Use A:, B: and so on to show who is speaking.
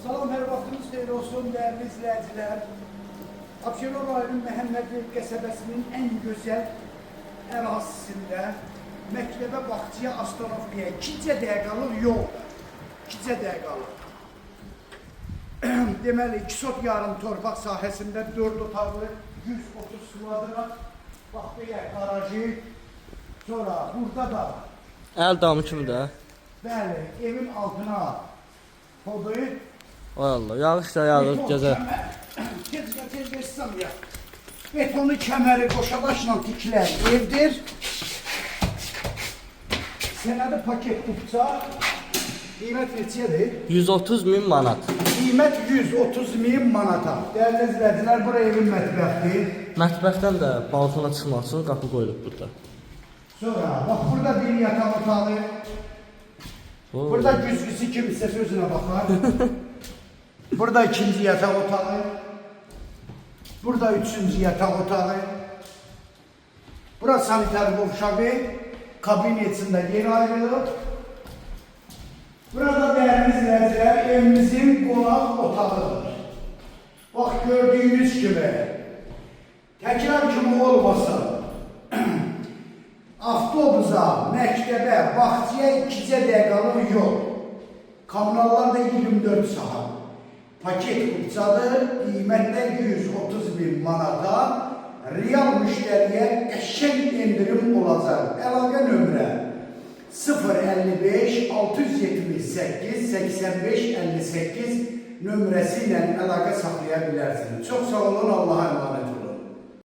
A: Salam, hər vaxtınız xeyir olsun, dəyərli izləyicilər. Abşeron rayonunun Məhəmmədli qəsəbəsinin ən gözəl ərazisində məktəbə bağçaya astronomiya 2 dəqiqəlıq yoldur. 2 dəqiqəlıq. Deməli, 2 sot yarım torpaq sahəsində 4 otaqlı 130 kvadrat bax belə qarajı. Sonra burada da
B: Əl damı kimi də.
A: bəli, evin altına podu.
B: Ay Allah, yağış da yağır gecə.
A: Tez-tez ya. Betonu kəməri qoşadaşla tikilən evdir. Sənədi paket qupça. Qiymət neçədir?
B: 130.000 manat.
A: Qiymət 130.000 manata. Dəyərli izləyicilər, bura evin mətbəxdir.
B: Mətbəxdən də balkona çıxmaq üçün qapı qoyulub burada.
A: Sonra, bax burada bir yataq otağı. Burada güzgüsü kimsə sözünə baxar. Burada ikinci yataq otağı. Burada üçüncü yataq otağı. Bura sanitar qovşağı. Kabinetində yer ayrılıb. Burada dəyərli izləyicilər, evimizin qonaq otağıdır. Bax, gördüyünüz kimi, təkrar kimi olmasın. Avtobusa, məktəbə, bağçaya 2 dəqiqəlıq yol. Kommunallar da 24 saat. Paket qupçadır, qiymətdə 130.000 manata. Real müştəriyə qəşəng endirim olacaq. Əlaqə nömrə 055 678 85 58 nömrəsi ilə əlaqə saxlaya bilərsiniz. Çox sağ olun, Allah'a emanet.